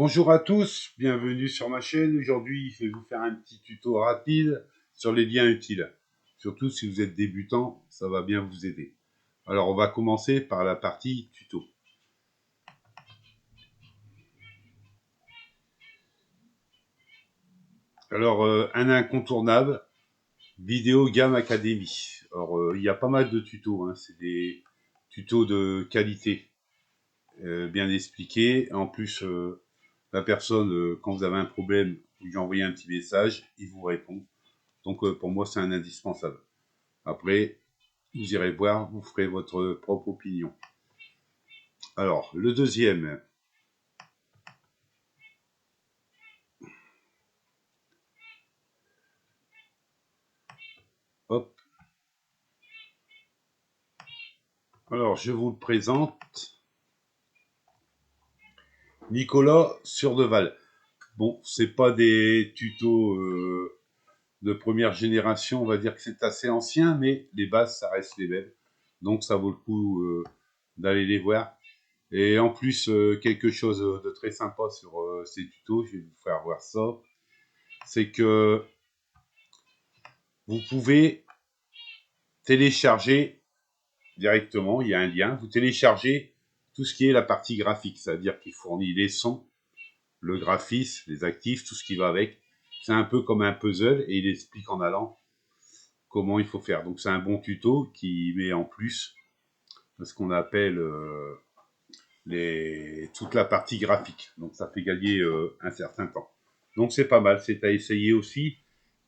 Bonjour à tous, bienvenue sur ma chaîne. Aujourd'hui, je vais vous faire un petit tuto rapide sur les liens utiles. Surtout si vous êtes débutant, ça va bien vous aider. Alors, on va commencer par la partie tuto. Alors, un incontournable, Vidéo Gamme Academy. Alors, il y a pas mal de tutos, hein. C'est des tutos de qualité, bien expliqués. En plus, la personne, quand vous avez un problème, vous lui envoyez un petit message, il vous répond. Donc pour moi, c'est un indispensable. Après, vous irez voir, vous ferez votre propre opinion. Alors, le deuxième. Hop. Alors, je vous le présente. Nicolas Surdeval. Bon, c'est pas des tutos de première génération, on va dire que c'est assez ancien, mais les bases, ça reste les mêmes. Donc, ça vaut le coup d'aller les voir. Et en plus, quelque chose de très sympa sur ces tutos, je vais vous faire voir ça, c'est que vous pouvez télécharger directement, il y a un lien, vous téléchargez tout ce qui est la partie graphique, c'est-à-dire qu'il fournit les sons, le graphisme, les actifs, tout ce qui va avec. C'est un peu comme un puzzle et il explique en allant comment il faut faire. Donc c'est un bon tuto qui met en plus ce qu'on appelle toute la partie graphique. Donc ça fait gagner un certain temps. Donc c'est pas mal, c'est à essayer aussi.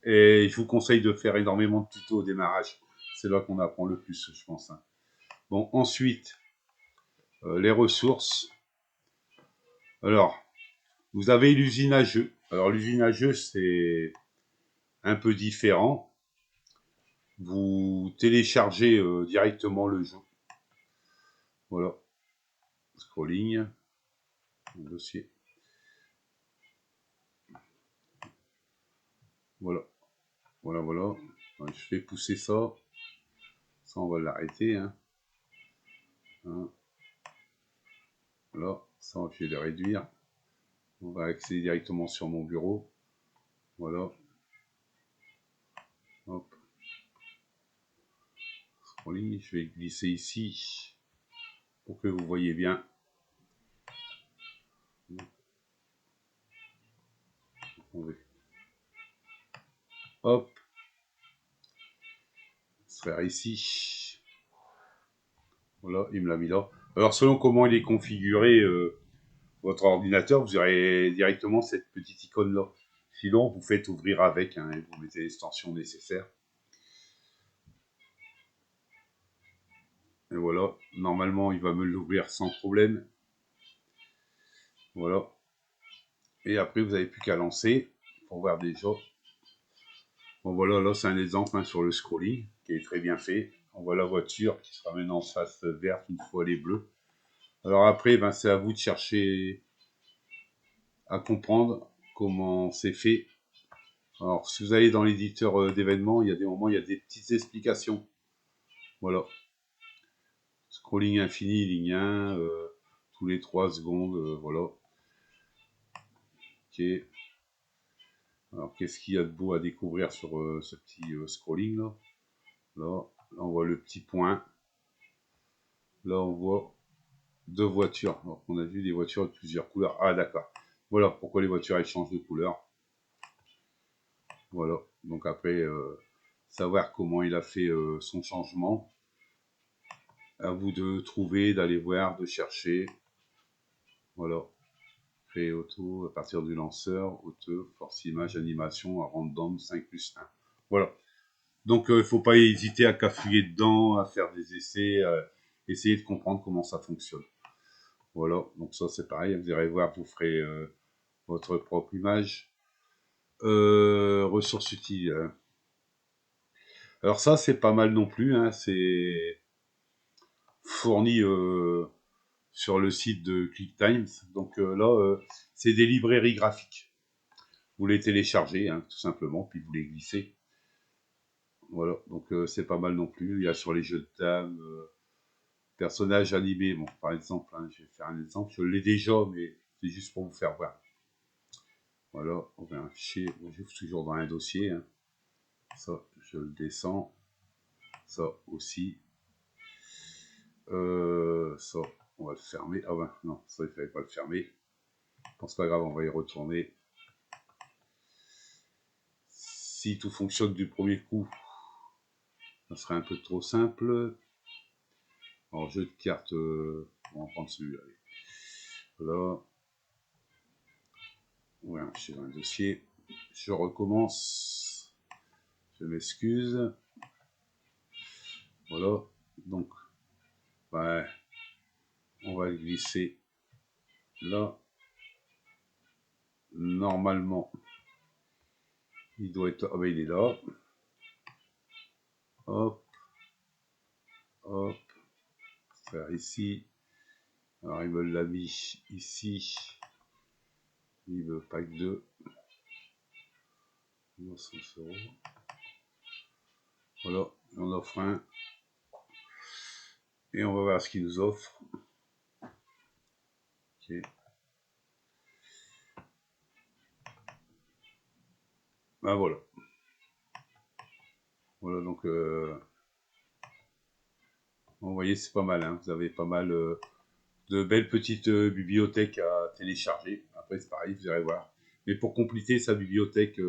Et je vous conseille de faire énormément de tutos au démarrage. C'est là qu'on apprend le plus, je pense. Hein. Bon, ensuite, les ressources. Alors, vous avez l'usine à jeux. Alors, l'usine à jeux, c'est un peu différent. Vous téléchargez directement le jeu. Voilà. Scrolling. Dossier. Voilà. Voilà, voilà. Je vais pousser ça. Ça, on va l'arrêter. Hein. Voilà. Ça, je vais le réduire. On va accéder directement sur mon bureau. Voilà. Hop. Scrolling. Je vais glisser ici pour que vous voyez bien. Hop. Se faire ici. Voilà, il me l'a mis là. Alors, selon comment il est configuré, votre ordinateur, vous aurez directement cette petite icône-là. Sinon, vous faites ouvrir avec, hein, et vous mettez l'extension nécessaire. Et voilà, normalement, il va me l'ouvrir sans problème. Voilà. Et après, vous n'avez plus qu'à lancer pour voir déjà. Bon, voilà, là, c'est un exemple hein, sur le scrolling qui est très bien fait. On voit la voiture qui sera maintenant en face verte une fois elle est bleue. Alors après, ben, c'est à vous de chercher à comprendre comment c'est fait. Alors, si vous allez dans l'éditeur d'événements, il y a des moments, il y a des petites explications. Voilà. Scrolling infini, ligne 1, tous les 3 secondes, voilà. Ok. Alors, qu'est-ce qu'il y a de beau à découvrir sur ce petit scrolling là? Là, on voit le petit point. Là, on voit deux voitures. Alors, on a vu des voitures de plusieurs couleurs. Ah, d'accord. Voilà pourquoi les voitures elles changent de couleur. Voilà. Donc après, savoir comment il a fait son changement. À vous de trouver, d'aller voir, de chercher. Voilà. Créer auto à partir du lanceur, auto, force image, animation, à random, 5+1. Voilà. Donc il ne faut pas hésiter à cafouiller dedans, à faire des essais, essayer de comprendre comment ça fonctionne. Voilà, donc ça c'est pareil, vous irez voir, vous ferez votre propre image. Ressources utiles. Hein. Alors ça c'est pas mal non plus, hein, c'est fourni sur le site de QuickTimes. Donc là, c'est des librairies graphiques. Vous les téléchargez, hein, tout simplement, puis vous les glissez. Voilà, donc c'est pas mal non plus. Il y a sur les jeux de table, personnages animés. Bon, par exemple, hein, je vais faire un exemple. Je l'ai déjà, mais c'est juste pour vous faire voir. Voilà, on va un fichier, j'ouvre toujours dans un dossier. Hein. Ça, je le descends. Ça aussi. Ça, on va le fermer. Ah ben non, ça il fallait pas le fermer. Bon, c'est pas grave, on va y retourner. Si tout fonctionne du premier coup, ça serait un peu trop simple. Alors, jeu de cartes, on va prendre celui-là. Voilà. Ouais, je suis dans un dossier. Je recommence. Je m'excuse. Voilà. Donc, ouais, on va le glisser là. Normalement, il doit être. Ah ben, il est là. Hop, hop. Faire ici. Alors, il me l'a mis ici. Il veut pack 2. 900 euros. Voilà, on offre un. Et on va voir ce qu'il nous offre. Ok. Ben voilà. Voilà, donc, vous voyez, c'est pas mal. Hein. Vous avez pas mal de belles petites bibliothèques à télécharger. Après, c'est pareil, vous irez voir. Mais pour compléter sa bibliothèque,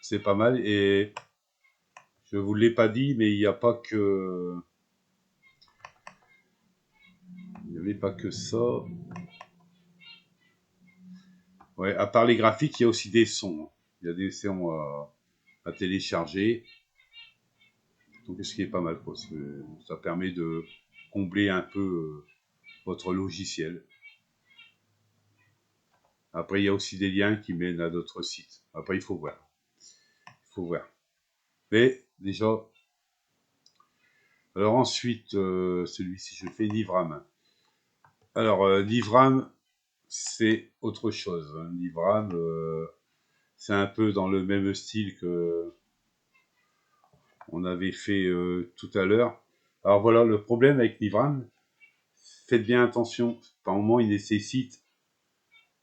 c'est pas mal. Et je vous l'ai pas dit, mais il n'y a pas que... Il n'y avait pas que ça. Ouais, à part les graphiques, il y a aussi des sons. Il y a des sons à télécharger. Donc, ce qui est pas mal, quoi. Ça permet de combler un peu votre logiciel. Après, il y a aussi des liens qui mènent à d'autres sites. Après, il faut voir. Il faut voir. Mais déjà, alors ensuite, celui-ci, je fais Livram. Alors, Livram, c'est autre chose. Hein. Livram, c'est un peu dans le même style que on avait fait tout à l'heure. Alors voilà, le problème avec Livram, faites bien attention. Par moment, il nécessite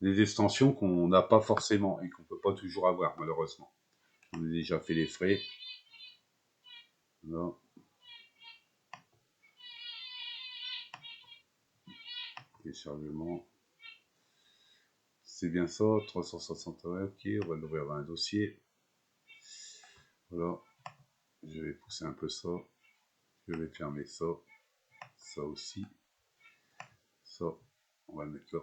des extensions qu'on n'a pas forcément et qu'on peut pas toujours avoir, malheureusement. On a déjà fait les frais. Voilà. Téléchargement. C'est bien ça, 360 euros, ok, on va l'ouvrir dans un dossier. Voilà, je vais pousser un peu ça, je vais fermer ça, ça aussi, ça, on va le mettre là.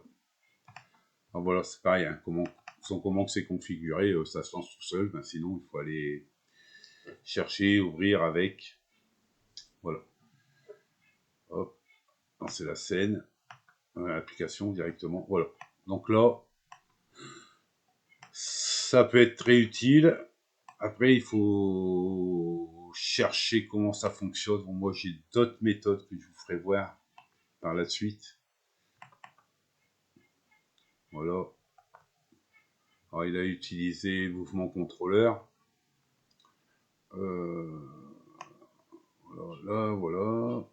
Alors voilà, c'est pareil, hein, comment c'est configuré, ça se lance tout seul, ben sinon il faut aller chercher, ouvrir avec, voilà. Hop, lancer la scène, l'application directement, voilà. Donc là, ça peut être très utile. Après, il faut chercher comment ça fonctionne. Bon, moi, j'ai d'autres méthodes que je vous ferai voir par la suite. Voilà. Alors, il a utilisé mouvement contrôleur. Voilà, voilà.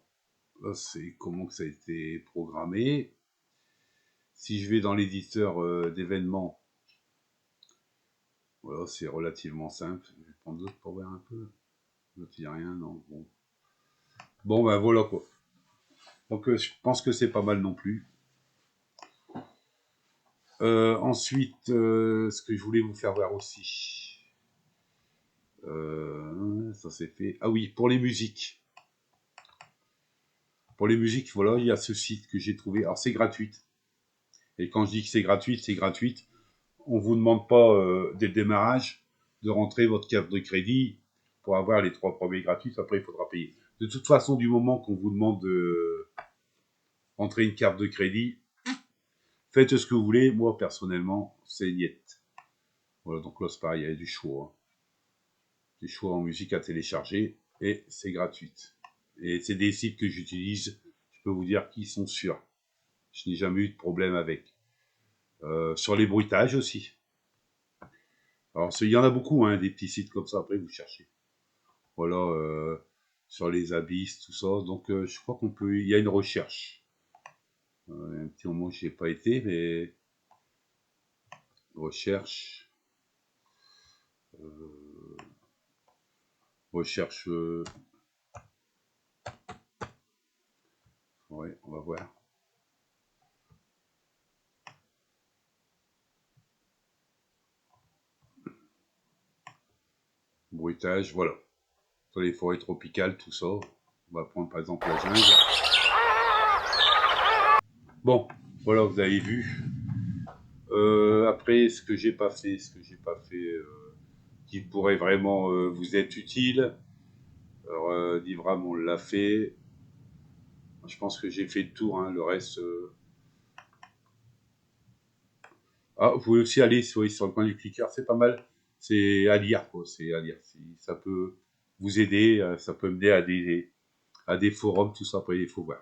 Là, c'est comment que ça a été programmé. Si je vais dans l'éditeur d'événements, voilà, c'est relativement simple. Je vais prendre d'autres pour voir un peu. L'autre, il n'y a rien, non. Bon. Bon, ben voilà quoi. Donc, je pense que c'est pas mal non plus. Ensuite, ce que je voulais vous faire voir aussi, ça c'est fait. Ah oui, pour les musiques. Pour les musiques, voilà, il y a ce site que j'ai trouvé. Alors c'est gratuite. Et quand je dis que c'est gratuite, c'est gratuite. On vous demande pas dès le démarrage de rentrer votre carte de crédit pour avoir les 3 premiers gratuits. Après, il faudra payer. De toute façon, du moment qu'on vous demande de rentrer une carte de crédit, faites ce que vous voulez. Moi, personnellement, c'est niet. Voilà, donc là, c'est pareil, il y a du choix. Hein. Du choix en musique à télécharger et c'est gratuit. Et c'est des sites que j'utilise, je peux vous dire qu'ils sont sûrs. Je n'ai jamais eu de problème avec. Sur les bruitages aussi. Alors, il y en a beaucoup, hein, des petits sites comme ça, après vous cherchez. Voilà, sur les abysses, tout ça. Donc, je crois qu'on peut. Il y a une recherche. Un petit moment, je n'y ai pas été, mais recherche, recherche, ouais, on va voir. Bruitage, voilà. Sur les forêts tropicales, tout ça. On va prendre par exemple la jungle. Bon, voilà, vous avez vu. Après, ce que j'ai pas fait, qui pourrait vraiment vous être utile. Alors, Livram, on l'a fait. Je pense que j'ai fait le tour, hein, le reste. Ah, vous pouvez aussi aller sur le coin du clicker, c'est pas mal. C'est à lire, quoi. C'est à lire. Ça peut vous aider, ça peut mener à des forums, tout ça. Après, il faut voir.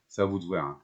C'est à vous de voir. Hein.